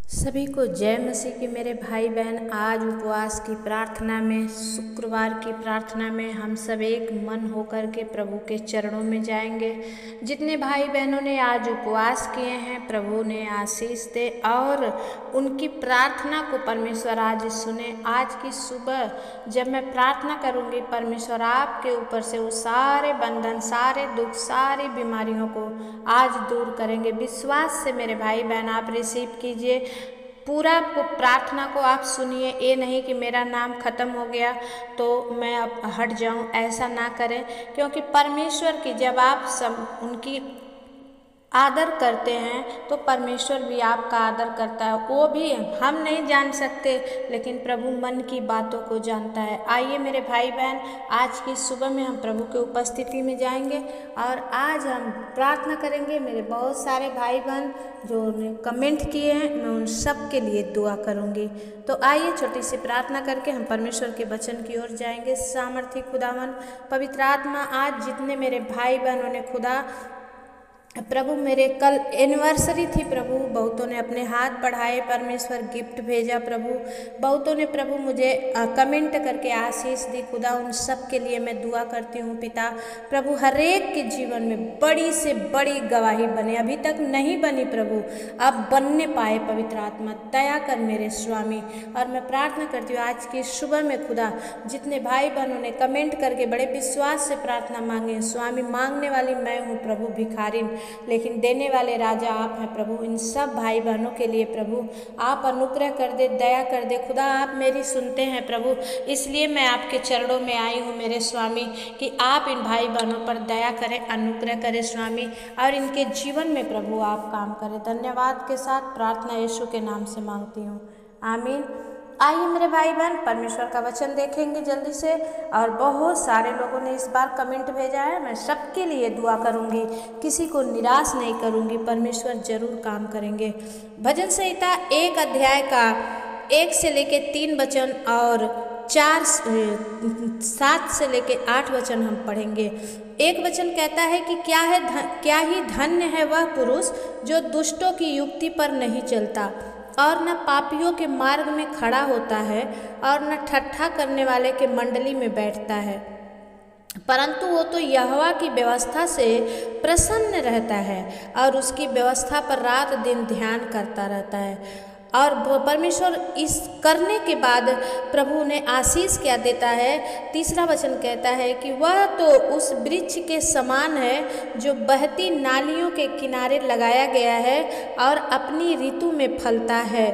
सभी को जय मसीह की मेरे भाई बहन। आज उपवास की प्रार्थना में, शुक्रवार की प्रार्थना में हम सब एक मन होकर के प्रभु के चरणों में जाएंगे। जितने भाई बहनों ने आज उपवास किए हैं, प्रभु ने आशीष दे और उनकी प्रार्थना को परमेश्वर आज सुने। आज की सुबह जब मैं प्रार्थना करूंगी, परमेश्वर आपके ऊपर से वो सारे बंधन, सारे दुख, सारी बीमारियों को आज दूर करेंगे। विश्वास से मेरे भाई बहन आप रिसीव कीजिए। पूरा प्रार्थना को आप सुनिए। ये नहीं कि मेरा नाम खत्म हो गया तो मैं अब हट जाऊं, ऐसा ना करें, क्योंकि परमेश्वर की जब आप सब उनकी आदर करते हैं तो परमेश्वर भी आपका आदर करता है। वो भी हम नहीं जान सकते, लेकिन प्रभु मन की बातों को जानता है। आइए मेरे भाई बहन, आज की सुबह में हम प्रभु के उपस्थिति में जाएंगे और आज हम प्रार्थना करेंगे। मेरे बहुत सारे भाई बहन जो ने कमेंट किए हैं, मैं उन सब के लिए दुआ करूंगी। तो आइए छोटी सी प्रार्थना करके हम परमेश्वर के वचन की ओर जाएंगे। सामर्थी खुदावन, पवित्र आत्मा, आज जितने मेरे भाई बहनों ने खुदा प्रभु, मेरे कल एनिवर्सरी थी प्रभु, बहुतों ने अपने हाथ बढ़ाए, परमेश्वर गिफ्ट भेजा प्रभु, बहुतों ने प्रभु मुझे कमेंट करके आशीष दी। खुदा उन सब के लिए मैं दुआ करती हूँ पिता। प्रभु हर एक के जीवन में बड़ी से बड़ी गवाही बने, अभी तक नहीं बनी प्रभु, अब बनने पाए। पवित्र आत्मा दया कर मेरे स्वामी। और मैं प्रार्थना करती हूँ आज की सुबह में खुदा, जितने भाई बहनों ने कमेंट करके बड़े विश्वास से प्रार्थना मांगे, स्वामी मांगने वाली मैं हूँ प्रभु, भिखारी लेकिन देने वाले राजा आप हैं प्रभु। इन सब भाई बहनों के लिए प्रभु आप अनुग्रह कर दे, दया कर दे। खुदा आप मेरी सुनते हैं प्रभु, इसलिए मैं आपके चरणों में आई हूँ मेरे स्वामी, कि आप इन भाई बहनों पर दया करें, अनुग्रह करें स्वामी, और इनके जीवन में प्रभु आप काम करें। धन्यवाद के साथ प्रार्थना यीशु के नाम से मांगती हूँ, आमीन। आइए मेरे भाई बहन, परमेश्वर का वचन देखेंगे जल्दी से। और बहुत सारे लोगों ने इस बार कमेंट भेजा है, मैं सबके लिए दुआ करूंगी, किसी को निराश नहीं करूंगी। परमेश्वर जरूर काम करेंगे। भजन संहिता 1 अध्याय का 1 से लेके 3 वचन और 7 से लेके 8 वचन हम पढ़ेंगे। एक वचन कहता है कि क्या ही धन्य है वह पुरुष जो दुष्टों की युक्ति पर नहीं चलता और न पापियों के मार्ग में खड़ा होता है और न ठट्ठा करने वाले के मंडली में बैठता है, परंतु वो तो यहोवा की व्यवस्था से प्रसन्न रहता है और उसकी व्यवस्था पर रात दिन ध्यान करता रहता है। और परमेश्वर इस करने के बाद प्रभु ने आशीष क्या देता है। तीसरा वचन कहता है कि वह तो उस वृक्ष के समान है जो बहती नालियों के किनारे लगाया गया है और अपनी ऋतु में फलता है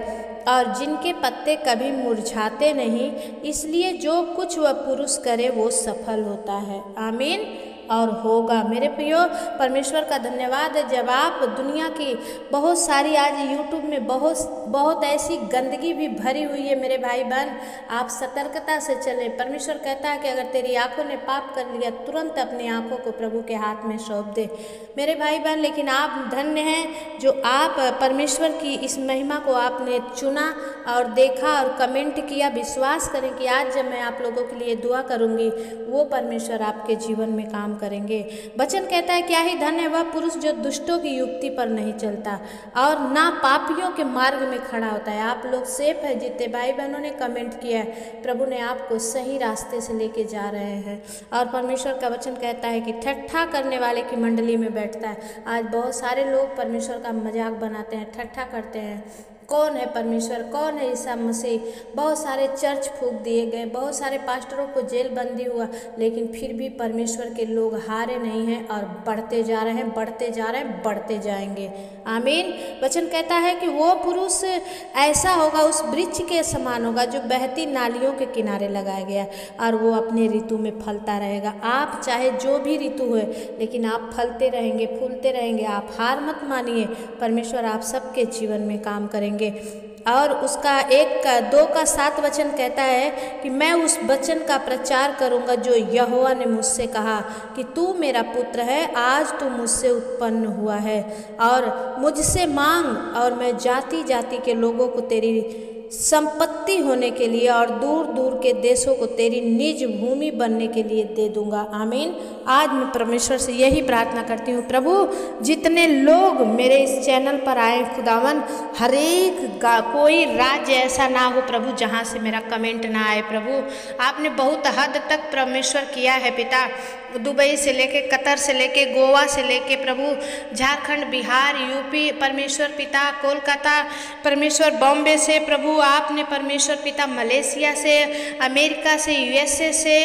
और जिनके पत्ते कभी मुरझाते नहीं, इसलिए जो कुछ वह पुरुष करे वो सफल होता है। आमीन और होगा। मेरे प्रियो, परमेश्वर का धन्यवाद है। जब आप दुनिया की बहुत सारी आज यूट्यूब में बहुत ऐसी गंदगी भी भरी हुई है मेरे भाई बहन, आप सतर्कता से चलें। परमेश्वर कहता है कि अगर तेरी आंखों ने पाप कर लिया, तुरंत अपनी आंखों को प्रभु के हाथ में सौंप दे मेरे भाई बहन। लेकिन आप धन्य हैं जो आप परमेश्वर की इस महिमा को आपने चुना और देखा और कमेंट किया। विश्वास करें कि आज जब मैं आप लोगों के लिए दुआ करूँगी, वो परमेश्वर आपके जीवन में काम करेंगे। वचन कहता है क्या ही धन्य है वह पुरुष जो दुष्टों की युक्ति पर नहीं चलता और ना पापियों के मार्ग में खड़ा होता है। आप लोग सेफ है, जितने भाई बहनों ने कमेंट किया है, प्रभु ने आपको सही रास्ते से लेके जा रहे हैं। और परमेश्वर का वचन कहता है कि ठट्ठा करने वाले की मंडली में बैठता है। आज बहुत सारे लोग परमेश्वर का मजाक बनाते हैं, ठट्ठा करते हैं। कौन है परमेश्वर, कौन है ईसा मसीह। बहुत सारे चर्च फूंक दिए गए, बहुत सारे पास्टरों को जेल बंदी हुआ, लेकिन फिर भी परमेश्वर के लोग हारे नहीं हैं और बढ़ते जा रहे हैं, बढ़ते जा रहे हैं, बढ़ते जाएंगे। आमीन। वचन कहता है कि वो पुरुष ऐसा होगा, उस वृक्ष के समान होगा जो बहती नालियों के किनारे लगाया गया और वो अपने ऋतु में फलता रहेगा। आप चाहे जो भी ऋतु हो, लेकिन आप फलते रहेंगे, फूलते रहेंगे। आप हार मत मानिए, परमेश्वर आप सबके जीवन में काम करेंगे। और उसका 1-2 का 7 वचन कहता है कि मैं उस वचन का प्रचार करूंगा जो यहोवा ने मुझसे कहा कि तू मेरा पुत्र है, आज तू मुझसे उत्पन्न हुआ है और मुझसे मांग और मैं जाति जाति के लोगों को तेरी संपत्ति होने के लिए और दूर दूर के देशों को तेरी निज भूमि बनने के लिए दे दूंगा। आमीन। आज मैं परमेश्वर से यही प्रार्थना करती हूँ प्रभु, जितने लोग मेरे इस चैनल पर आए खुदावन, हर एक कोई राज्य ऐसा ना हो प्रभु जहाँ से मेरा कमेंट ना आए प्रभु। आपने बहुत हद तक परमेश्वर किया है पिता, दुबई से लेके, कतर से लेके, गोवा से लेके प्रभु, झारखंड, बिहार, यूपी परमेश्वर पिता, कोलकाता परमेश्वर, बॉम्बे से प्रभु आपने परमेश्वर पिता, मलेशिया से, अमेरिका से, यूएसए से,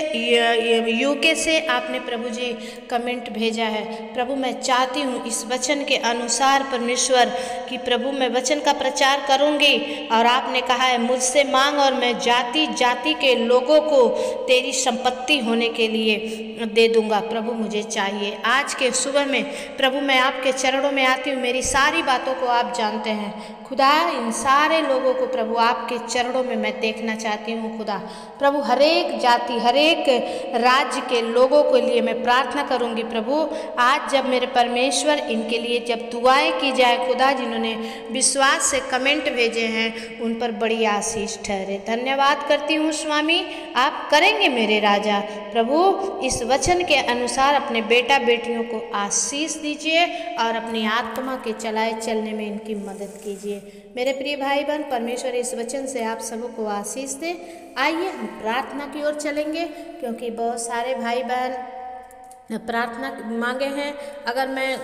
यूके से आपने प्रभु जी कमेंट भेजा है प्रभु। मैं चाहती हूँ इस वचन के अनुसार परमेश्वर कि प्रभु मैं वचन का प्रचार करूँगी, और आपने कहा है मुझसे मांग और मैं जाति जाति के लोगों को तेरी संपत्ति होने के लिए दे दूंगा। प्रभु मुझे चाहिए। आज के सुबह में प्रभु मैं आपके चरणों में आती हूँ, मेरी सारी बातों को आप जानते हैं खुदा। इन सारे लोगों को प्रभु आपके चरणों में मैं देखना चाहती हूँ खुदा। प्रभु हर एक जाति, हर एक राज्य के लोगों के लिए मैं प्रार्थना करूँगी प्रभु। आज जब मेरे परमेश्वर इनके लिए जब दुआएं की जाए खुदा, जिन्होंने विश्वास से कमेंट भेजे हैं उन पर बड़ी आशीष ठहरे। धन्यवाद करती हूँ स्वामी, आप करेंगे मेरे राजा। प्रभु इस वचन के अनुसार अपने बेटा बेटियों को आशीष दीजिए और अपनी आत्मा के चलाए चलने में इनकी मदद कीजिए। मेरे प्रिय भाई बहन, परमेश्वर इस वचन से आप सबको आशीष दे। आइए हम प्रार्थना की ओर चलेंगे, क्योंकि बहुत सारे भाई बहन प्रार्थना मांगे हैं। अगर मैं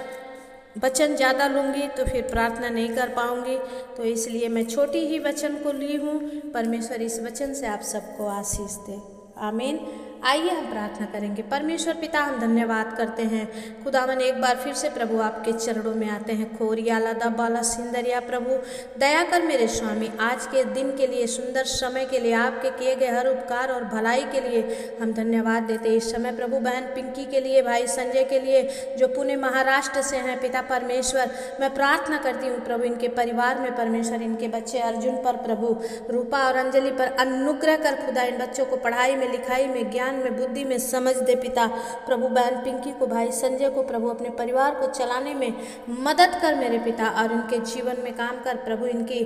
वचन ज़्यादा लूँगी तो फिर प्रार्थना नहीं कर पाऊँगी, तो इसलिए मैं छोटी ही वचन को ली हूँ। परमेश्वर इस वचन से आप सबको आशीष दे। आमीन। आइए हम प्रार्थना करेंगे। परमेश्वर पिता, हम धन्यवाद करते हैं खुदावन, एक बार फिर से प्रभु आपके चरणों में आते हैं। खोरिया लादा बाला सिंदरिया प्रभु दया कर मेरे स्वामी, आज के दिन के लिए, सुंदर समय के लिए, आपके किए गए हर उपकार और भलाई के लिए हम धन्यवाद देते हैं। इस समय प्रभु बहन पिंकी के लिए, भाई संजय के लिए जो पुणे महाराष्ट्र से हैं पिता परमेश्वर, मैं प्रार्थना करती हूँ प्रभु इनके परिवार में परमेश्वर, इनके बच्चे अर्जुन पर प्रभु, रूपा और अंजलि पर अनुग्रह कर खुदा। इन बच्चों को पढ़ाई में, लिखाई में, ज्ञान में, बुद्धि में समझ दे पिता। प्रभु बहन पिंकी को, भाई संजय को प्रभु अपने परिवार को चलाने में मदद कर मेरे पिता, और इनके जीवन में काम कर प्रभु। इनकी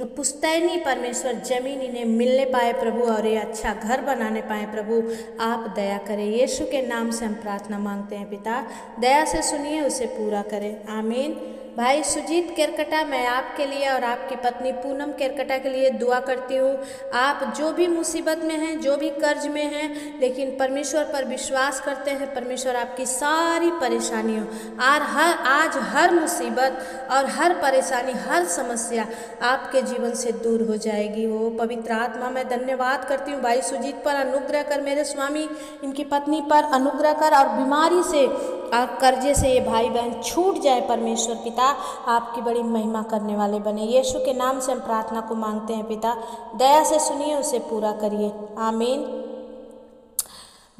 पुश्तैनी परमेश्वर जमीन इन्हें मिलने पाए प्रभु, और ये अच्छा घर बनाने पाए प्रभु। आप दया करें, यीशु के नाम से हम प्रार्थना मांगते हैं पिता। दया से सुनिए, उसे पूरा करें। आमीन। भाई सुजीत केरकटा, मैं आपके लिए और आपकी पत्नी पूनम केरकटा के लिए दुआ करती हूँ। आप जो भी मुसीबत में हैं, जो भी कर्ज में हैं, लेकिन परमेश्वर पर विश्वास करते हैं, परमेश्वर आपकी सारी परेशानियों आज हर मुसीबत और हर परेशानी, हर समस्या आपके जीवन से दूर हो जाएगी। वो पवित्र आत्मा, मैं धन्यवाद करती हूँ भाई सुजीत पर अनुग्रह कर मेरे स्वामी, इनकी पत्नी पर अनुग्रह कर, और बीमारी से और कर्जे से ये भाई बहन छूट जाए परमेश्वर पिता। आपकी बड़ी महिमा करने वाले बने। यीशु के नाम से हम प्रार्थना को मांगते हैं पिता। दया से सुनिए, उसे पूरा करिए। आमीन।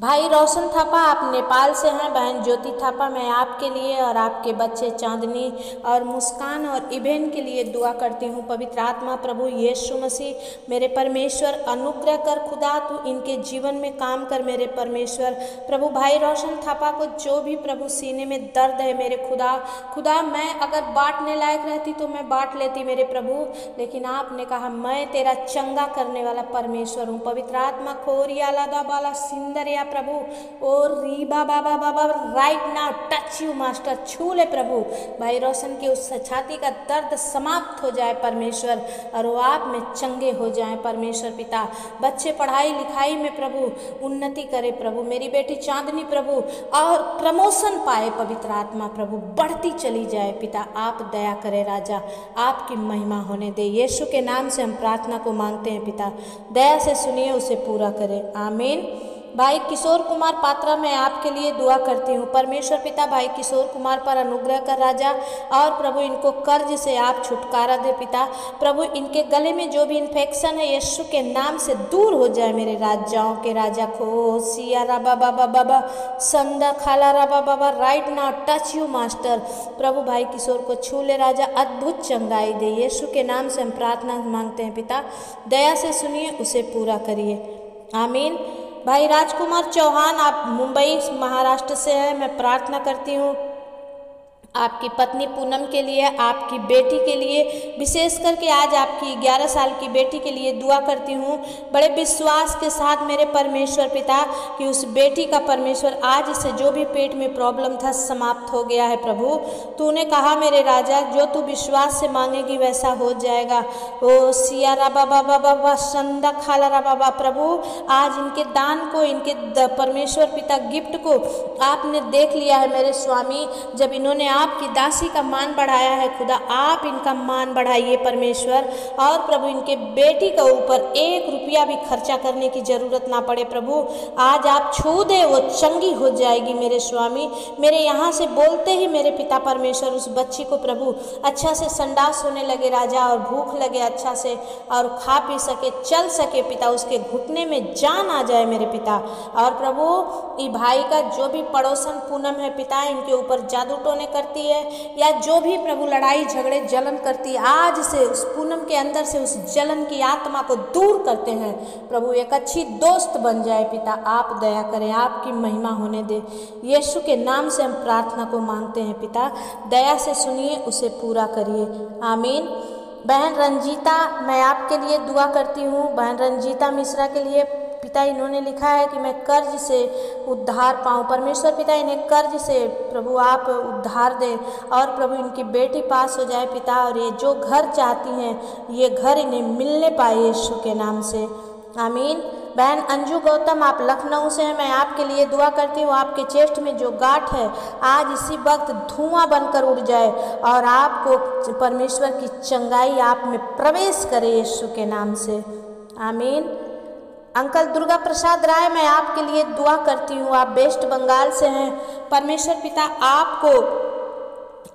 भाई रोशन थापा, आप नेपाल से हैं। बहन ज्योति थापा, मैं आपके लिए और आपके बच्चे चांदनी और मुस्कान और इबेन के लिए दुआ करती हूँ। पवित्र आत्मा प्रभु यीशु मसीह मेरे परमेश्वर अनुग्रह कर खुदा, तू इनके जीवन में काम कर मेरे परमेश्वर। प्रभु भाई रोशन थापा को जो भी प्रभु सीने में दर्द है मेरे खुदा, मैं अगर बांटने लायक रहती तो मैं बांट लेती मेरे प्रभु, लेकिन आपने कहा मैं तेरा चंगा करने वाला परमेश्वर हूँ। पवित्र आत्मा खोरिया लादा बाला सिंदरिया प्रभु, और रीबा बाबा बाबा, right now touch you master, छू ले प्रभु। भाई रोशन की उस छाती का दर्द समाप्त हो जाए परमेश्वर, और वो आप में चंगे हो जाए परमेश्वर पिता। बच्चे पढ़ाई लिखाई में प्रभु उन्नति करे प्रभु। मेरी बेटी चांदनी प्रभु और प्रमोशन पाए पवित्र आत्मा प्रभु, बढ़ती चली जाए पिता। आप दया करे राजा, आपकी महिमा होने दे। यीशु के नाम से हम प्रार्थना को मांगते हैं पिता। दया से सुनिए, उसे पूरा करें। आमीन। भाई किशोर कुमार पात्रा, मैं आपके लिए दुआ करती हूँ। परमेश्वर पिता भाई किशोर कुमार पर अनुग्रह कर राजा, और प्रभु इनको कर्ज से आप छुटकारा दे पिता। प्रभु इनके गले में जो भी इन्फेक्शन है यीशु के नाम से दूर हो जाए मेरे राजाओं के राजा। खो सिया राबा बाबा बाबा संदा खाला राबा बाबा, right now touch you master. प्रभु भाई किशोर को छू ले राजा, अद्भुत चंगाई दे। यीशु के नाम से हम प्रार्थना मांगते हैं पिता। दया से सुनिए, उसे पूरा करिए। आमीन। भाई राजकुमार चौहान, आप मुंबई महाराष्ट्र से हैं। मैं प्रार्थना करती हूँ आपकी पत्नी पूनम के लिए, आपकी बेटी के लिए, विशेष करके आज आपकी 11 साल की बेटी के लिए दुआ करती हूँ बड़े विश्वास के साथ मेरे परमेश्वर पिता कि उस बेटी का परमेश्वर आज से जो भी पेट में प्रॉब्लम था समाप्त हो गया है। प्रभु तूने कहा मेरे राजा जो तू विश्वास से मांगेगी वैसा हो जाएगा। ओ सिया रा बाबा बाबा संदा खाला रा बाबा। प्रभु आज इनके दान को, इनके परमेश्वर पिता गिफ्ट को आपने देख लिया है मेरे स्वामी। जब इन्होंने आपकी दासी का मान बढ़ाया है खुदा, आप इनका मान बढ़ाइए परमेश्वर। और प्रभु इनके बेटी के ऊपर 1 रुपया भी खर्चा करने की ज़रूरत ना पड़े। प्रभु आज आप छू दे, वो चंगी हो जाएगी मेरे स्वामी। मेरे यहाँ से बोलते ही मेरे पिता परमेश्वर उस बच्ची को प्रभु अच्छा से संडास होने लगे राजा, और भूख लगे अच्छा से, और खा पी सके, चल सके पिता, उसके घुटने में जान आ जाए मेरे पिता। और प्रभु ई भाई का जो भी पड़ोसन पूनम है पिता, इनके ऊपर जादू टोने करती है या जो भी प्रभु लड़ाई झगड़े जलन करती है, आज से उस पूनम के अंदर से उस जलन की आत्मा को दूर करते हैं प्रभु। एक अच्छी दोस्त बन जाए पिता, आप दया करें, आपकी महिमा होने दे। यीशु के नाम से हम प्रार्थना को मांगते हैं पिता, दया से सुनिए, उसे पूरा करिए, आमीन। बहन रंजीता, मैं आपके लिए दुआ करती हूँ। बहन रंजीता मिश्रा के लिए पिता इन्होंने लिखा है कि मैं कर्ज से उद्धार पाऊँ। परमेश्वर पिता इन्हें कर्ज से प्रभु आप उद्धार दें, और प्रभु इनकी बेटी पास हो जाए पिता, और ये जो घर चाहती हैं ये घर इन्हें मिलने पाए यीशु के नाम से, आमीन। बहन अंजू गौतम, आप लखनऊ से हैं, मैं आपके लिए दुआ करती हूँ। आपके चेस्ट में जो गांठ है आज इसी वक्त धुआं बनकर उड़ जाए, और आपको परमेश्वर की चंगाई आप में प्रवेश करे यीशु के नाम से, आमीन। अंकल दुर्गा प्रसाद राय, मैं आपके लिए दुआ करती हूँ। आप वेस्ट बंगाल से हैं। परमेश्वर पिता आपको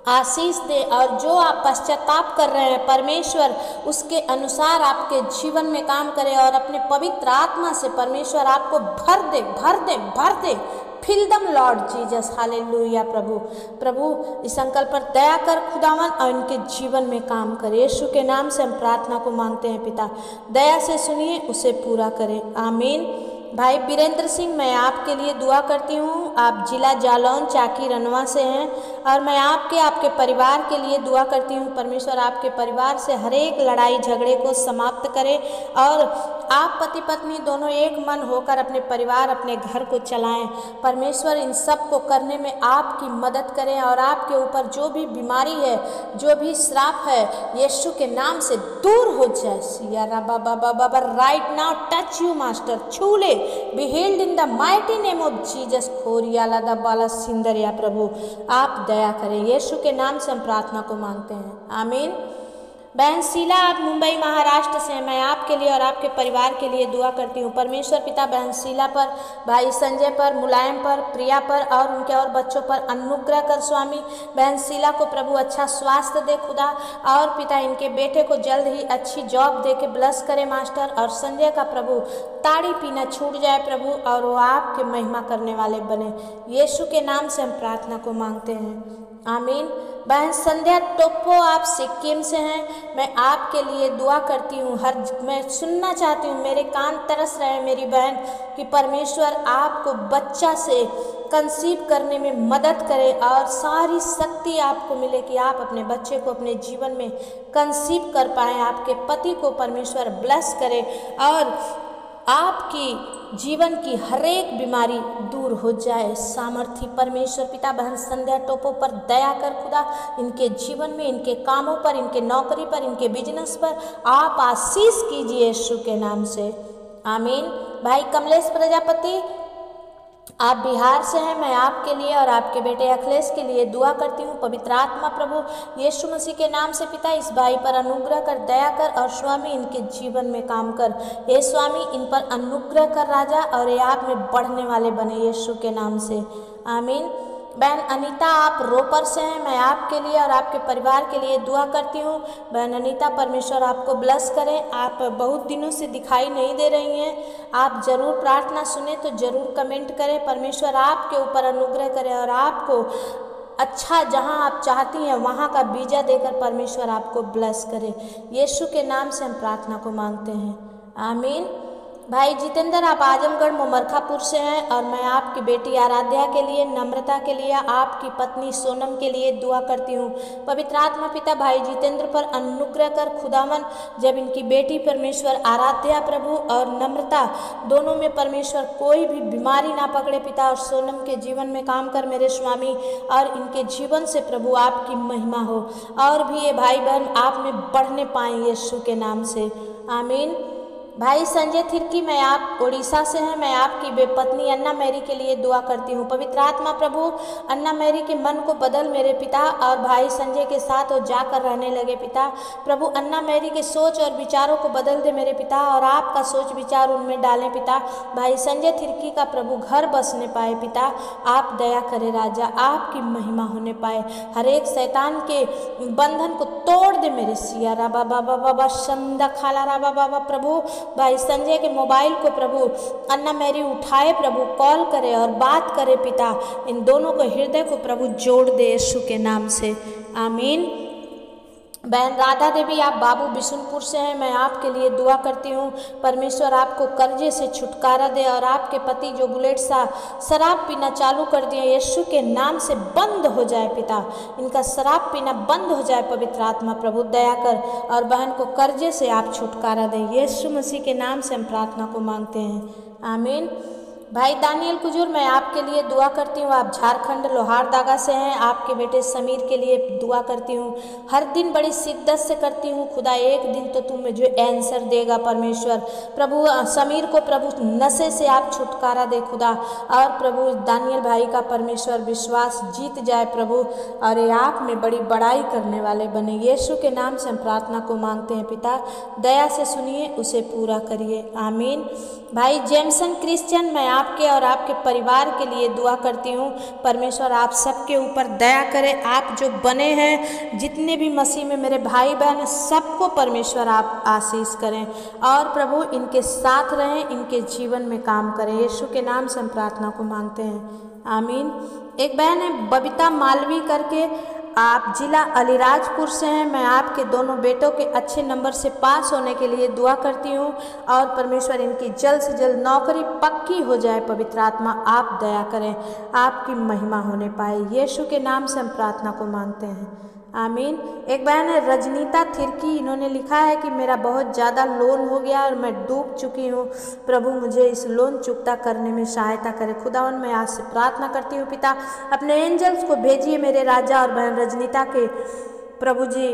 आशीष दे, और जो आप पश्चाताप कर रहे हैं परमेश्वर उसके अनुसार आपके जीवन में काम करे, और अपने पवित्र आत्मा से परमेश्वर आपको भर दे, भर दे, भर दे। फिल दम लॉर्ड जीसस, हालेलुया। प्रभु इस अंकल पर दया कर खुदावन, और इनके जीवन में काम करे। यीशु के नाम से हम प्रार्थना को मांगते हैं पिता, दया से सुनिए, उसे पूरा करें, आमीन। भाई वीरेंद्र सिंह, मैं आपके लिए दुआ करती हूँ। आप जिला जालौन चाकी रनवा से हैं, और मैं आपके परिवार के लिए दुआ करती हूँ। परमेश्वर आपके परिवार से हर एक लड़ाई झगड़े को समाप्त करे, और आप पति पत्नी दोनों एक मन होकर अपने परिवार, अपने घर को चलाएं। परमेश्वर इन सब को करने में आपकी मदद करें, और आपके ऊपर जो भी बीमारी है, जो भी श्राप है, यीशु के नाम से दूर हो जाए। सिया बाबा बाबा, right now touch you master, छू ले, be healed in the mighty name of Jesus. खोरिया लादा बाला सिंदरिया, प्रभु आप दया करें, यीशु के नाम से हम प्रार्थना को मांगते हैं, आमीन। बहन शीला, आप मुंबई महाराष्ट्र से हैं, मैं आपके लिए और आपके परिवार के लिए दुआ करती हूँ। परमेश्वर पिता बहन शीला पर, भाई संजय पर, मुलायम पर, प्रिया पर और उनके और बच्चों पर अनुग्रह कर स्वामी। बहन शीला को प्रभु अच्छा स्वास्थ्य दे खुदा, और पिता इनके बेटे को जल्द ही अच्छी जॉब दे के ब्लेस करे मास्टर। और संजय का प्रभु ताड़ी पीना छूट जाए प्रभु, और वो आपके महिमा करने वाले बने। यीशु के नाम से हम प्रार्थना को मांगते हैं, आमीन। बहन संध्या टोप्पो, आप सिक्किम से हैं, मैं आपके लिए दुआ करती हूँ। मैं सुनना चाहती हूँ, मेरे कान तरस रहे हैं मेरी बहन, कि परमेश्वर आपको बच्चा से कंसीव करने में मदद करे, और सारी शक्ति आपको मिले कि आप अपने बच्चे को अपने जीवन में कंसीव कर पाएँ। आपके पति को परमेश्वर ब्लेस करे, और आपकी जीवन की हर एक बीमारी दूर हो जाए। सामर्थी परमेश्वर पिता बहन संध्या टोपो पर दया कर खुदा, इनके जीवन में, इनके कामों पर, इनके नौकरी पर, इनके बिजनेस पर आप आशीष कीजिए यीशु के नाम से, आमीन। भाई कमलेश प्रजापति, आप बिहार से हैं, मैं आपके लिए और आपके बेटे अखिलेश के लिए दुआ करती हूँ। पवित्र आत्मा प्रभु यीशु मसीह के नाम से पिता इस भाई पर अनुग्रह कर, दया कर, और स्वामी इनके जीवन में काम कर। हे स्वामी इन पर अनुग्रह कर राजा, और ये आप में बढ़ने वाले बने यीशु के नाम से, आमीन। बहन अनीता, आप रोपर से हैं, मैं आपके लिए और आपके परिवार के लिए दुआ करती हूँ। बहन अनीता, परमेश्वर आपको ब्लेस करें। आप बहुत दिनों से दिखाई नहीं दे रही हैं, आप ज़रूर प्रार्थना सुने तो ज़रूर कमेंट करें। परमेश्वर आपके ऊपर अनुग्रह करें, और आपको अच्छा जहां आप चाहती हैं वहां का वीज़ा देकर परमेश्वर आपको ब्लेस करे। यीशु के नाम से हम प्रार्थना को मांगते हैं, आमीन। भाई जितेंद्र, आप आजमगढ़ मुमरखापुर से हैं और मैं आपकी बेटी आराध्या के लिए, नम्रता के लिए, आपकी पत्नी सोनम के लिए दुआ करती हूँ। पवित्र आत्मा पिता भाई जितेंद्र पर अनुग्रह कर खुदावन, जब इनकी बेटी परमेश्वर आराध्या प्रभु और नम्रता दोनों में परमेश्वर कोई भी बीमारी ना पकड़े पिता, और सोनम के जीवन में काम कर मेरे स्वामी, और इनके जीवन से प्रभु आपकी महिमा हो, और भी ये भाई बहन आप में बढ़ने पाएँ यीशु के नाम से, आमीन। भाई संजय थिरकी, मैं आप उड़ीसा से हैं, मैं आपकी बेपत्नी अन्ना मैरी के लिए दुआ करती हूँ। पवित्र आत्मा प्रभु अन्ना मैरी के मन को बदल मेरे पिता, और भाई संजय के साथ वो जाकर रहने लगे पिता। प्रभु अन्ना मैरी के सोच और विचारों को बदल दे मेरे पिता, और आपका सोच विचार उनमें डालें पिता। भाई संजय थिरकी का प्रभु घर बसने पाए पिता, आप दया करें राजा, आपकी महिमा होने पाए, हर एक शैतान के बंधन को तोड़ दे मेरे सिया रा बाबा बाबा संदा खाला रा बाबा। प्रभु भाई संजय के मोबाइल को प्रभु अन्ना मैरी उठाए प्रभु, कॉल करे और बात करे पिता, इन दोनों को हृदय को प्रभु जोड़ दे यीशु के नाम से, आमीन। बहन राधा देवी, आप बाबू बिशुनपुर से हैं, मैं आपके लिए दुआ करती हूँ। परमेश्वर आपको कर्जे से छुटकारा दे, और आपके पति जो बुलेट सा शराब पीना चालू कर दिए यीशु के नाम से बंद हो जाए पिता, इनका शराब पीना बंद हो जाए। पवित्र आत्मा प्रभु दया कर, और बहन को कर्जे से आप छुटकारा दें, यीशु मसीह के नाम से हम प्रार्थना को मांगते हैं, आमीन। भाई दानियल कुजूर, मैं आपके लिए दुआ करती हूँ। आप झारखंड लोहारदागा से हैं, आपके बेटे समीर के लिए दुआ करती हूँ। हर दिन बड़ी शिद्दत से करती हूँ खुदा, एक दिन तो तुम मुझे आंसर देगा परमेश्वर। प्रभु समीर को प्रभु नशे से आप छुटकारा दे खुदा, और प्रभु दानियल भाई का परमेश्वर विश्वास जीत जाए प्रभु, और ये आप में बड़ी बड़ाई करने वाले बने, यीशु के नाम से हम प्रार्थना को मांगते हैं पिता, दया से सुनिए, उसे पूरा करिए, आमीन। भाई जेमसन क्रिश्चियन, मैं आपके और आपके परिवार के लिए दुआ करती हूँ। परमेश्वर आप सबके ऊपर दया करें, आप जो बने हैं जितने भी मसीह में मेरे भाई बहन हैं सबको परमेश्वर आप आशीष करें, और प्रभु इनके साथ रहें, इनके जीवन में काम करें, यीशु के नाम से हम प्रार्थना को मांगते हैं, आमीन। एक बहन है बबीता मालवी करके, आप जिला अलीराजपुर से हैं, मैं आपके दोनों बेटों के अच्छे नंबर से पास होने के लिए दुआ करती हूँ, और परमेश्वर इनकी जल्द से जल्द नौकरी पक्की हो जाए। पवित्र आत्मा आप दया करें, आपकी महिमा होने पाए, यीशु के नाम से हम प्रार्थना को मांगते हैं, आमीन। एक बहन है रजनीता थिरकी, इन्होंने लिखा है कि मेरा बहुत ज़्यादा लोन हो गया और मैं डूब चुकी हूँ, प्रभु मुझे इस लोन चुकता करने में सहायता करें। खुदावन मैं आज से प्रार्थना करती हूँ पिता, अपने एंजल्स को भेजिए मेरे राजा, और बहन रजनीता के प्रभु जी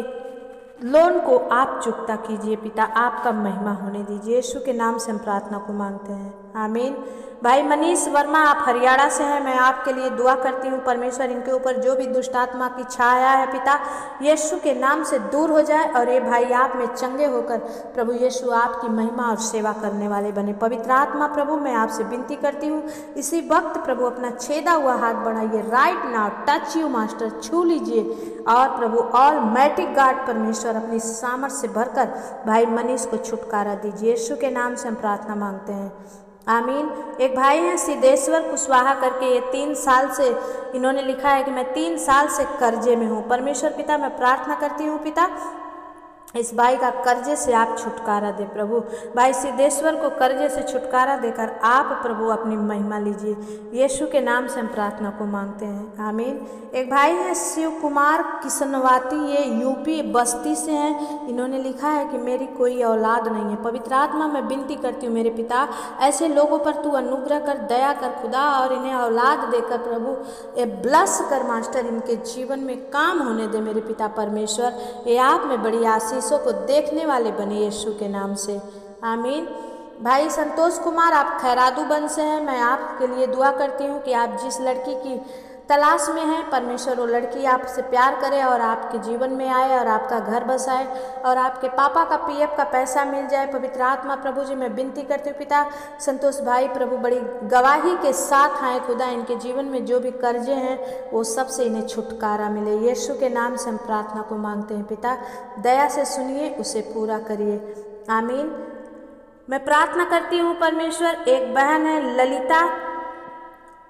लोन को आप चुकता कीजिए पिता, आपका महिमा होने दीजिए, यीशु के नाम से हम प्रार्थना को मांगते हैं, आमीन। भाई मनीष वर्मा, आप हरियाणा से हैं, मैं आपके लिए दुआ करती हूँ। परमेश्वर इनके ऊपर जो भी दुष्ट आत्मा की छाया है पिता, यीशु के नाम से दूर हो जाए, और ये भाई आप में चंगे होकर प्रभु यीशु आपकी महिमा और सेवा करने वाले बने। पवित्र आत्मा प्रभु मैं आपसे विनती करती हूँ, इसी वक्त प्रभु अपना छेदा हुआ हाथ बढ़ाइए, right now touch you master, छू लीजिए, और प्रभु ऑलमाइटी गॉड परमेश्वर अपनी सामर्थ से भरकर भाई मनीष को छुटकारा दीजिए, यीशु के नाम से हम प्रार्थना मांगते हैं, आमीन। एक भाई हैं सिद्धेश्वर कुशवाहा करके, ये 3 साल से इन्होंने लिखा है कि मैं 3 साल से कर्जे में हूँ। परमेश्वर पिता मैं प्रार्थना करती हूँ पिता, इस भाई का कर्जे से आप छुटकारा दे प्रभु, भाई सिद्धेश्वर को कर्जे से छुटकारा देकर आप प्रभु अपनी महिमा लीजिए, यीशु के नाम से हम प्रार्थना को मांगते हैं, आमीन। एक भाई हैं शिव कुमार किशनवाती, ये यूपी बस्ती से हैं, इन्होंने लिखा है कि मेरी कोई औलाद नहीं है। पवित्र आत्मा मैं विनती करती हूँ मेरे पिता, ऐसे लोगों पर तू अनुग्रह कर, दया कर खुदा, और इन्हें औलाद देकर प्रभु ये ब्लस कर मास्टर, इनके जीवन में काम होने दे मेरे पिता परमेश्वर, ये आप में बड़ी आशीषों को देखने वाले बने, यीशु के नाम से, आमीन। भाई संतोष कुमार, आप खैरादू बन से हैं, मैं आपके लिए दुआ करती हूँ कि आप जिस लड़की की तलाश में हैं परमेश्वर वो लड़की आपसे प्यार करे और आपके जीवन में आए और आपका घर बसाए, और आपके पापा का पीएफ का पैसा मिल जाए। पवित्र आत्मा प्रभु जी मैं विनती करती हूँ पिता, संतोष भाई प्रभु बड़ी गवाही के साथ आए खुदा, इनके जीवन में जो भी कर्जे हैं वो सबसे इन्हें छुटकारा मिले, यीशु के नाम से हम प्रार्थना को मांगते हैं पिता, दया से सुनिए, उसे पूरा करिए, आमीन। मैं प्रार्थना करती हूँ परमेश्वर, एक बहन है ललिता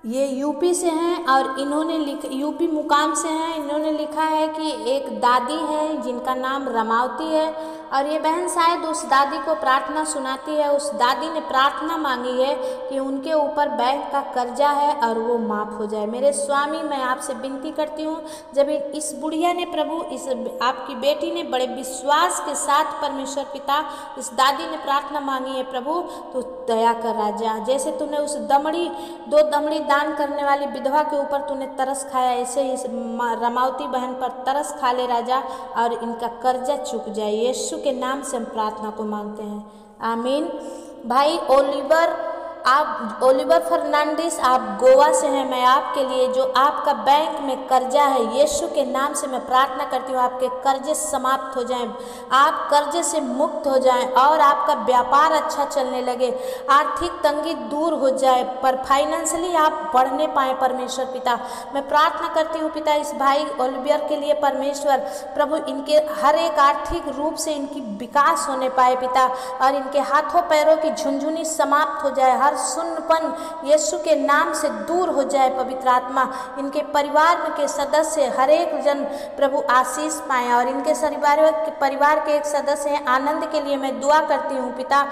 ये यूपी से हैं और इन्होंने यूपी मुकाम से हैं। इन्होंने लिखा है कि एक दादी है जिनका नाम रमावती है और ये बहन शायद उस दादी को प्रार्थना सुनाती है। उस दादी ने प्रार्थना मांगी है कि उनके ऊपर बैंक का कर्जा है और वो माफ़ हो जाए। मेरे स्वामी, मैं आपसे विनती करती हूँ, जब इस बुढ़िया ने प्रभु, इस आपकी बेटी ने बड़े विश्वास के साथ परमेश्वर पिता इस दादी ने प्रार्थना मांगी है प्रभु, तो दया कर राजा। जैसे तूने उस दो दमड़ी दान करने वाली विधवा के ऊपर तूने तरस खाया, ऐसे ही इस रमावती बहन पर तरस खा ले राजा और इनका कर्जा चुक जाए। यीशु के नाम से हम प्रार्थना को मांगते हैं, आमीन। भाई ओलिवर फर्नांडिस, आप गोवा से हैं। मैं आपके लिए जो आपका बैंक में कर्जा है, यीशु के नाम से मैं प्रार्थना करती हूँ आपके कर्जे समाप्त हो जाएं, आप कर्जे से मुक्त हो जाएं और आपका व्यापार अच्छा चलने लगे, आर्थिक तंगी दूर हो जाए, पर फाइनेंशियली आप बढ़ने पाएँ परमेश्वर पिता। मैं प्रार्थना करती हूँ पिता इस भाई ओलिवर के लिए परमेश्वर प्रभु, इनके हर एक आर्थिक रूप से इनकी विकास होने पाए पिता, और इनके हाथों पैरों की झुनझुनी समाप्त हो जाए, हर सुन्नपन यीशु के नाम से दूर हो जाए पवित्र आत्मा। इनके परिवार में के सदस्य हर एक जन प्रभु आशीष पाएँ और इनके परिवार के एक सदस्य हैं आनंद के लिए मैं दुआ करती हूँ पिता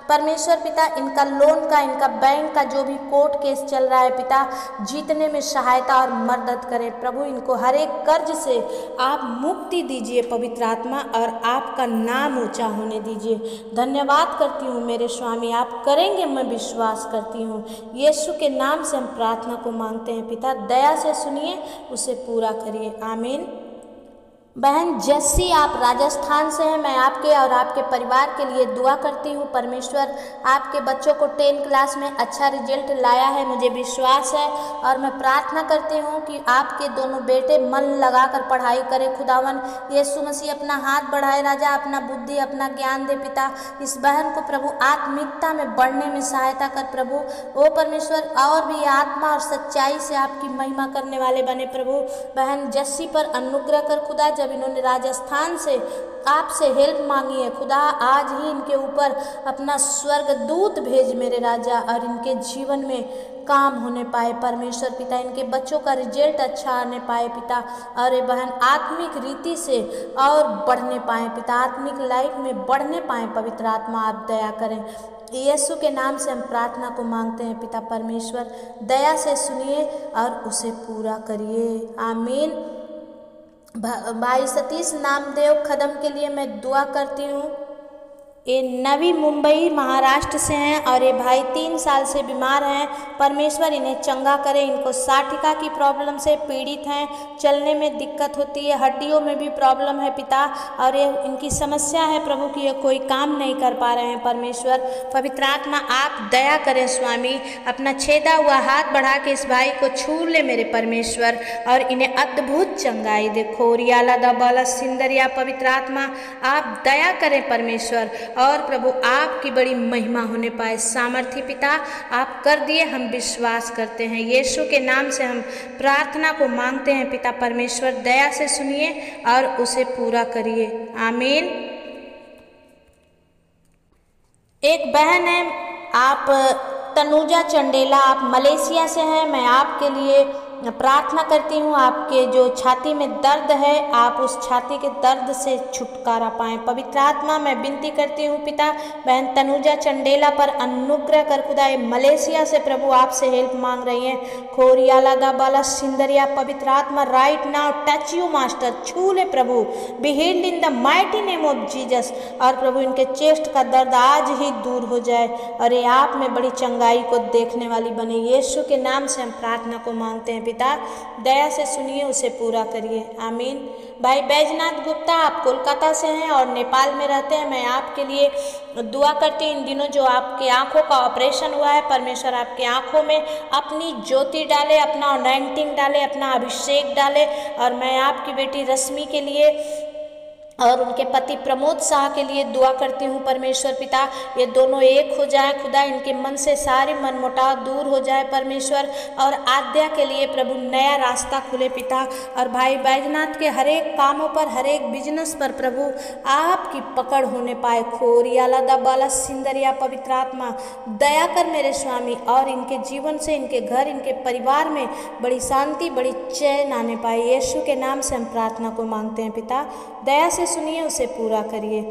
परमेश्वर पिता। इनका लोन का, इनका बैंक का जो भी कोर्ट केस चल रहा है पिता, जीतने में सहायता और मदद करें प्रभु। इनको हर एक कर्ज से आप मुक्ति दीजिए पवित्र आत्मा और आपका नाम ऊंचा होने दीजिए। धन्यवाद करती हूँ मेरे स्वामी, आप करेंगे, मैं विश्वास करती हूँ। यीशु के नाम से हम प्रार्थना को मांगते हैं पिता, दया से सुनिए, उसे पूरा करिए, आमीन। बहन जस्सी, आप राजस्थान से हैं। मैं आपके और आपके परिवार के लिए दुआ करती हूँ परमेश्वर, आपके बच्चों को 10 क्लास में अच्छा रिजल्ट लाया है, मुझे विश्वास है, और मैं प्रार्थना करती हूँ कि आपके दोनों बेटे मन लगाकर पढ़ाई करें। खुदावन यीशु मसीह अपना हाथ बढ़ाए राजा, अपना बुद्धि, अपना ज्ञान दे पिता। इस बहन को प्रभु आत्मिकता में बढ़ने में सहायता कर प्रभु, ओ परमेश्वर, और भी आत्मा और सच्चाई से आपकी महिमा करने वाले बने प्रभु। बहन जस्सी पर अनुग्रह कर खुदा, जब इन्होंने राजस्थान से आपसे हेल्प मांगी है खुदा, आज ही इनके ऊपर अपना स्वर्गदूत भेज मेरे राजा, और इनके जीवन में काम होने पाए परमेश्वर पिता। इनके बच्चों का रिजल्ट अच्छा आने पाए पिता, और ये बहन आत्मिक रीति से और बढ़ने पाए पिता, आत्मिक लाइफ में बढ़ने पाए पवित्र आत्मा, आप दया करें। यीशु के नाम से हम प्रार्थना को मांगते हैं पिता परमेश्वर, दया से सुनिए और उसे पूरा करिए, आमीन। भाई सतीश नामदेव खदम के लिए मैं दुआ करती हूँ। ये नवी मुंबई महाराष्ट्र से हैं और ये भाई 3 साल से बीमार हैं। परमेश्वर इन्हें चंगा करे। इनको साठिका की प्रॉब्लम से पीड़ित हैं, चलने में दिक्कत होती है, हड्डियों में भी प्रॉब्लम है पिता, और ये इनकी समस्या है प्रभु कि ये कोई काम नहीं कर पा रहे हैं परमेश्वर। पवित्र आत्मा आप दया करें स्वामी, अपना छेदा हुआ हाथ बढ़ा के इस भाई को छू ले मेरे परमेश्वर, और इन्हें अद्भुत चंगाई दे। खोरियाला दबाला सिंदरिया, पवित्र आत्मा आप दया करें परमेश्वर, और प्रभु आपकी बड़ी महिमा होने पाए। सामर्थी पिता आप कर दिए, हम विश्वास करते हैं। यीशु के नाम से हम प्रार्थना को मांगते हैं पिता परमेश्वर, दया से सुनिए और उसे पूरा करिए, आमीन। एक बहन है, आप तनुजा चंडेला, आप मलेशिया से हैं। मैं आपके लिए प्रार्थना करती हूँ, आपके जो छाती में दर्द है, आप उस छाती के दर्द से छुटकारा पाएँ पवित्र आत्मा। मैं विनती करती हूँ पिता, बहन तनुजा चंडेला पर अनुग्रह कर खुदा। ये मलेशिया से प्रभु आपसे हेल्प मांग रही हैं। खोरियाला दाबाला सिंदरिया, पवित्र आत्मा right now touch you master, छू ले प्रभु, be healed in the mighty name of Jesus. और प्रभु इनके चेस्ट का दर्द आज ही दूर हो जाए और ये आप में बड़ी चंगाई को देखने वाली बने। यीशु के नाम से हम प्रार्थना को मांगते हैं पिता, दया से सुनिए, उसे पूरा करिए, आमीन। भाई बैजनाथ गुप्ता, आप कोलकाता से हैं और नेपाल में रहते हैं। मैं आपके लिए दुआ करती हूँ। इन दिनों जो आपके आँखों का ऑपरेशन हुआ है, परमेश्वर आपके आँखों में अपनी ज्योति डाले, अपना अनॉइंटिंग डाले, अपना अभिषेक डाले। और मैं आपकी बेटी रश्मि के लिए और उनके पति प्रमोद शाह के लिए दुआ करती हूँ परमेश्वर पिता, ये दोनों एक हो जाए खुदा, इनके मन से सारे मनमुटाव दूर हो जाए परमेश्वर। और आद्या के लिए प्रभु नया रास्ता खुले पिता, और भाई बैजनाथ के हर एक कामों पर, हर एक बिजनेस पर प्रभु आपकी पकड़ होने पाए। खोरिया लादा बाला सिंदरिया पवित्र आत्मा दया कर मेरे स्वामी, और इनके जीवन से, इनके घर, इनके परिवार में बड़ी शांति, बड़ी चैन आने पाए। यीशु के नाम से हम प्रार्थना को मांगते हैं पिता, दया से सुनिए, उसे पूरा करिए,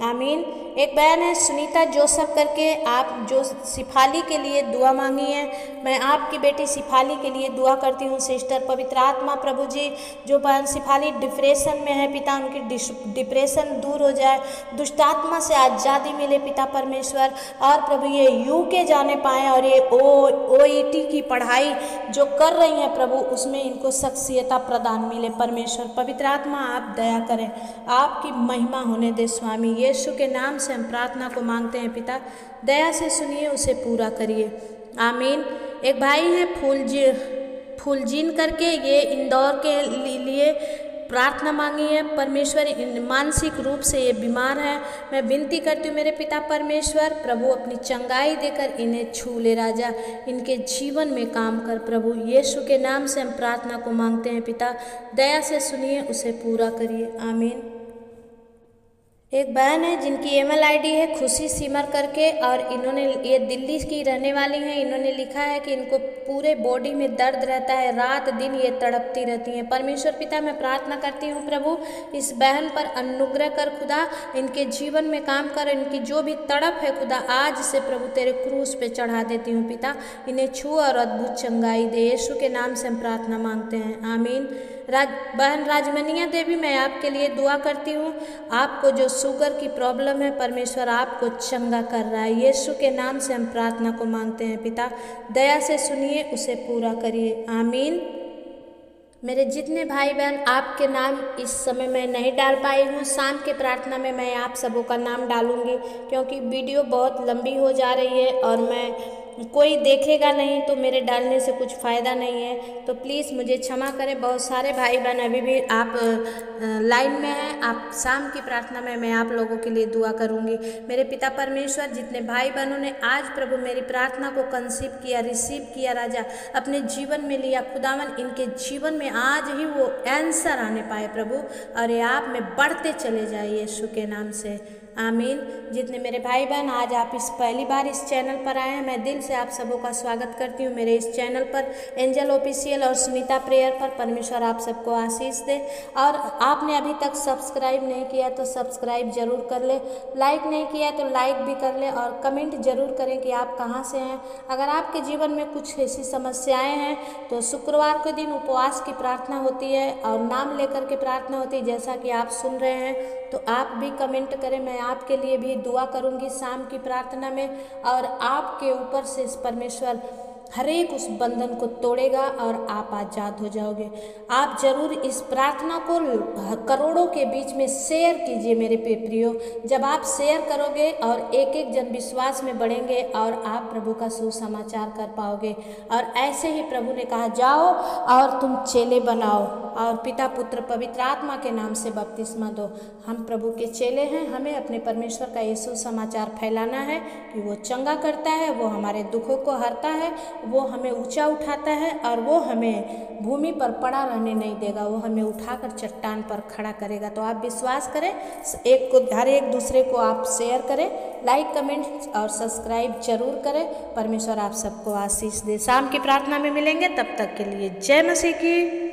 आमीन। एक बहन है सुनीता जोसफ करके, आप जो सिफाली के लिए दुआ मांगी है, मैं आपकी बेटी सिफाली के लिए दुआ करती हूँ सिस्टर। पवित्र आत्मा प्रभु जी, जो बहन सिफाली डिप्रेशन में है पिता, उनकी डिप्रेशन दूर हो जाए, दुष्ट आत्मा से आज़ादी मिले पिता परमेश्वर। और प्रभु ये यूके जाने पाएँ, और ये OET की पढ़ाई जो कर रही हैं प्रभु, उसमें इनको शख्सियता प्रदान मिले परमेश्वर। पवित्र आत्मा आप दया करें, आपकी महिमा होने दे स्वामी। यीशु के नाम से हम प्रार्थना को मांगते हैं पिता, दया से सुनिए, उसे पूरा करिए, आमीन। एक भाई हैं फूलजीन करके, ये इंदौर के लिए प्रार्थना मांगी है परमेश्वर, मानसिक रूप से ये बीमार है। मैं विनती करती हूँ मेरे पिता परमेश्वर, प्रभु अपनी चंगाई देकर इन्हें छू ले राजा, इनके जीवन में काम कर प्रभु। यीशु के नाम से हम प्रार्थना को मांगते हैं पिता, दया से सुनिए, उसे पूरा करिए, आमीन। एक बहन है जिनकी email ID है खुशी सिमर करके, और इन्होंने, ये दिल्ली की रहने वाली हैं, इन्होंने लिखा है कि इनको पूरे बॉडी में दर्द रहता है, रात दिन ये तड़पती रहती हैं। परमेश्वर पिता मैं प्रार्थना करती हूँ प्रभु, इस बहन पर अनुग्रह कर खुदा, इनके जीवन में काम कर, इनकी जो भी तड़प है खुदा आज से प्रभु तेरे क्रूस पे चढ़ा देती हूँ पिता, इन्हें छू और अद्भुत चंगाई दे। यीशु के नाम से हम प्रार्थना मांगते हैं, आमीन। बहन राजमनिया देवी, मैं आपके लिए दुआ करती हूँ, आपको जो शुगर की प्रॉब्लम है परमेश्वर आपको चंगा कर रहा है। यीशु के नाम से हम प्रार्थना को मांगते हैं पिता, दया से सुनिए, उसे पूरा करिए, आमीन। मेरे जितने भाई बहन आपके नाम इस समय मैं नहीं डाल पाई हूँ, शाम के प्रार्थना में मैं आप सबों का नाम डालूंगी, क्योंकि वीडियो बहुत लंबी हो जा रही है और मैं कोई देखेगा नहीं तो मेरे डालने से कुछ फ़ायदा नहीं है, तो प्लीज़ मुझे क्षमा करें। बहुत सारे भाई बहन अभी भी आप लाइन में हैं, आप शाम की प्रार्थना में मैं आप लोगों के लिए दुआ करूंगी। मेरे पिता परमेश्वर, जितने भाई बहनों ने आज प्रभु मेरी प्रार्थना को कंसीव किया, रिसीव किया राजा, अपने जीवन में लिया खुदावन, इनके जीवन में आज ही वो आंसर आने पाए प्रभु, और ये आप में बढ़ते चले जाए यीशु के नाम से, आमीन। जितने मेरे भाई बहन आज आप इस पहली बार इस चैनल पर आए हैं, मैं दिल से आप सबों का स्वागत करती हूँ मेरे इस चैनल पर, एंजल ऑफिशियल और सुनीता प्रेयर पर। परमेश्वर आप सबको आशीष दे, और आपने अभी तक सब्सक्राइब नहीं किया तो सब्सक्राइब जरूर कर ले, लाइक नहीं किया तो लाइक भी कर ले, और कमेंट जरूर करें कि आप कहाँ से हैं। अगर आपके जीवन में कुछ ऐसी समस्याएँ हैं तो शुक्रवार के दिन उपवास की प्रार्थना होती है और नाम लेकर के प्रार्थना होती है, जैसा कि आप सुन रहे हैं, तो आप भी कमेंट करें, मैं आपके लिए भी दुआ करूंगी शाम की प्रार्थना में, और आपके ऊपर से परमेश्वर हर एक उस बंधन को तोड़ेगा और आप आज़ाद हो जाओगे। आप जरूर इस प्रार्थना को करोड़ों के बीच में शेयर कीजिए मेरे प्रियो। जब आप शेयर करोगे और एक एक जन विश्वास में बढ़ेंगे और आप प्रभु का सुसमाचार कर पाओगे। और ऐसे ही प्रभु ने कहा, जाओ और तुम चेले बनाओ और पिता पुत्र पवित्र आत्मा के नाम से बपतिस्मा दो। हम प्रभु के चेले हैं, हमें अपने परमेश्वर का यीशु समाचार फैलाना है कि वो चंगा करता है, वो हमारे दुखों को हरता है, वो हमें ऊंचा उठाता है और वो हमें भूमि पर पड़ा रहने नहीं देगा, वो हमें उठाकर चट्टान पर खड़ा करेगा। तो आप विश्वास करें, हर एक दूसरे को आप शेयर करें, लाइक कमेंट और सब्सक्राइब जरूर करें। परमेश्वर आप सबको आशीष दे। शाम की प्रार्थना में मिलेंगे, तब तक के लिए जय मसीह की।